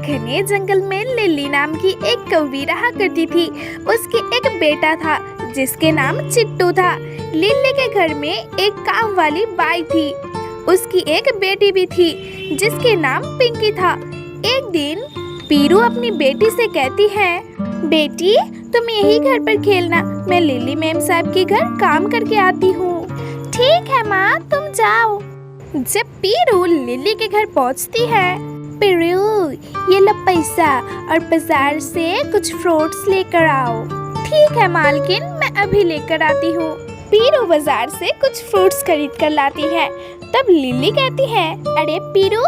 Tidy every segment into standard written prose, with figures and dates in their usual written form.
घने जंगल में लिली नाम की एक कौवी रहा करती थी। उसके एक बेटा था जिसके नाम चिट्टू था। लिली के घर में एक काम वाली बाई थी। उसकी एक बेटी भी थी जिसके नाम पिंकी था। एक दिन पीरू अपनी बेटी से कहती है, बेटी तुम यही घर पर खेलना, मैं लिली मैम साहब के घर काम करके आती हूँ। ठीक है माँ, तुम जाओ। जब पीरू लिली के घर पहुँचती है, पीरू ये लो पैसा और बाजार से कुछ फ्रूट्स लेकर आओ। ठीक है मालकिन, मैं अभी लेकर आती हूँ। पीरू बाजार से कुछ फ्रूट्स खरीद कर लाती है। तब लिली कहती है, अरे पीरू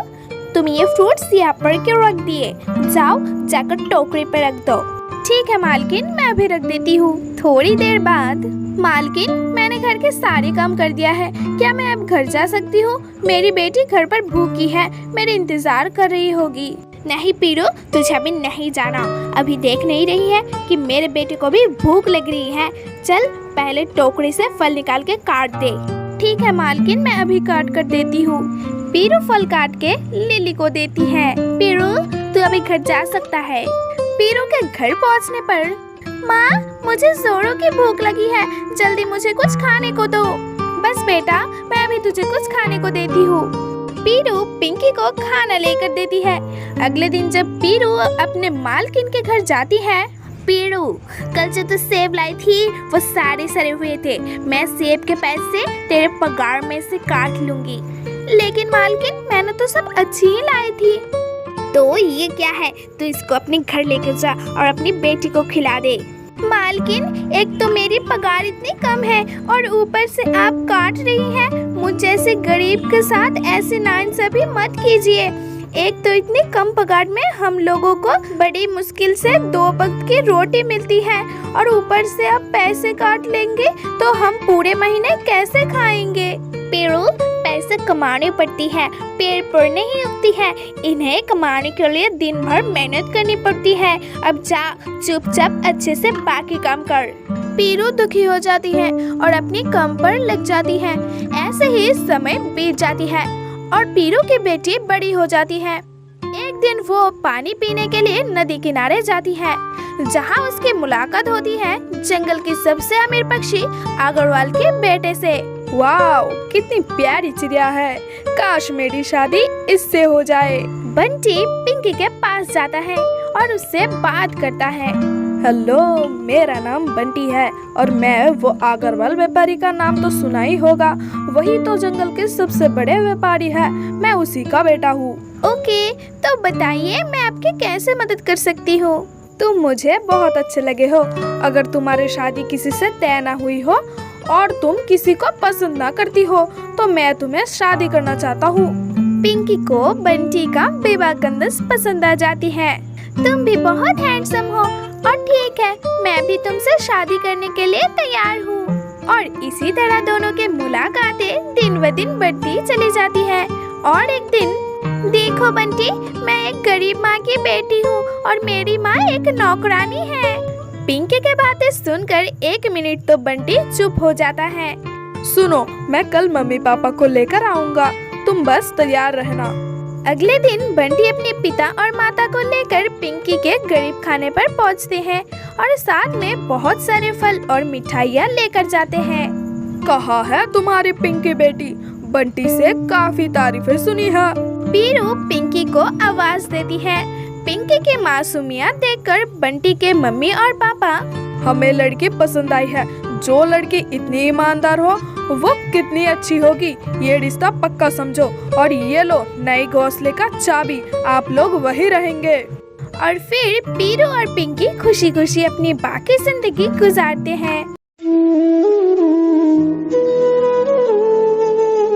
तुम ये फ्रूट्स यहाँ पर क्यों रख दिए? जाओ जाकर टोकरी पर रख दो। ठीक है मालकिन, मैं अभी रख देती हूँ। थोड़ी देर बाद, मालकिन मैंने घर के सारे काम कर दिया है, क्या मैं अब घर जा सकती हूँ? मेरी बेटी घर पर भूखी है, मेरे इंतजार कर रही होगी। नहीं पीरू, तुझे अभी नहीं जाना। अभी देख नहीं रही है कि मेरे बेटे को भी भूख लग रही है। चल पहले टोकरी से फल निकाल के काट दे। ठीक है मालकिन, मैं अभी काट कर देती हूँ। पीरू फल काट के लिली को देती है। पीरू तू अभी घर जा सकता है। पीरू के घर पहुँचने पर, माँ मुझे जोरों की भूख लगी है, जल्दी मुझे कुछ खाने को दो। बस बेटा, मैं अभी तुझे कुछ खाने को देती हूँ। पीरू पिंकी को खाना लेकर देती है। अगले दिन जब पीरू अपने मालकिन के घर जाती है, पीरू कल जो तू सेब लाई थी वो सारे सड़े हुए थे, मैं सेब के पैसे तेरे पगार में से काट लूंगी। लेकिन मालकिन मैंने तो सब अच्छी ही लाई थी। तो ये क्या है, तू इसको अपने घर लेकर जा और अपनी बेटी को खिला दे। मालकिन एक तो मेरी पगार इतनी कम है और ऊपर से आप काट रही हैं। मुझ जैसे गरीब के साथ ऐसे नाइंसाफी मत कीजिए। एक तो इतनी कम पगार में हम लोगों को बड़ी मुश्किल से 2 वक्त की रोटी मिलती है और ऊपर से आप पैसे काट लेंगे तो हम पूरे महीने कैसे खाएंगे? पीरू पैसे कमानी पड़ती है, पेड़ पर नहीं उगती है। इन्हें कमाने के लिए दिन भर मेहनत करनी पड़ती है। अब जा चुपचाप अच्छे से बाकी काम कर। पीरू दुखी हो जाती है और अपनी काम पर लग जाती है। ऐसे ही समय बीत जाती है और पीरू की बेटी बड़ी हो जाती है। एक दिन वो पानी पीने के लिए नदी किनारे जाती है, जहाँ उसकी मुलाकात होती है जंगल की सबसे अमीर पक्षी अग्रवाल के बेटे से। वाओ, कितनी प्यारी चिड़िया है, काश मेरी शादी इससे हो जाए। बंटी पिंकी के पास जाता है और उससे बात करता है। हेलो, मेरा नाम बंटी है और मैं वो अग्रवाल व्यापारी का नाम तो सुना ही होगा। वही तो जंगल के सबसे बड़े व्यापारी है, मैं उसी का बेटा हूँ। ओके, तो बताइए मैं आपकी कैसे मदद कर सकती हूँ? तुम मुझे बहुत अच्छे लगे हो। अगर तुम्हारी शादी किसी से तय न हुई हो और तुम किसी को पसंद ना करती हो तो मैं तुम्हें शादी करना चाहता हूँ। पिंकी को बंटी का बेबाकंदस पसंद आ जाती है। तुम भी बहुत हैंडसम हो और ठीक है, मैं भी तुमसे शादी करने के लिए तैयार हूँ। और इसी तरह दोनों के मुलाकातें दिन ब दिन बढ़ती चली जाती है। और एक दिन, देखो बंटी, मैं एक गरीब माँ की बेटी हूँ और मेरी माँ एक नौकरानी है। पिंकी के बातें सुनकर 1 मिनट तो बंटी चुप हो जाता है। सुनो, मैं कल मम्मी पापा को लेकर आऊँगा, तुम बस तैयार रहना। अगले दिन बंटी अपने पिता और माता को लेकर पिंकी के गरीब खाने पर पहुंचते हैं और साथ में बहुत सारे फल और मिठाइयाँ लेकर जाते हैं। कहाँ है तुम्हारी पिंकी बेटी? बंटी से काफी तारीफें सुनी है। पीरू पिंकी को आवाज देती है। पिंकी की मासूमियत देखकर बंटी के मम्मी और पापा, हमें लड़की पसंद आई है। जो लड़की इतनी ईमानदार हो वो कितनी अच्छी होगी। ये रिश्ता पक्का समझो और ये लो नई घोंसले का चाबी, आप लोग वही रहेंगे। और फिर पीरू और पिंकी खुशी खुशी अपनी बाकी जिंदगी गुजारते हैं।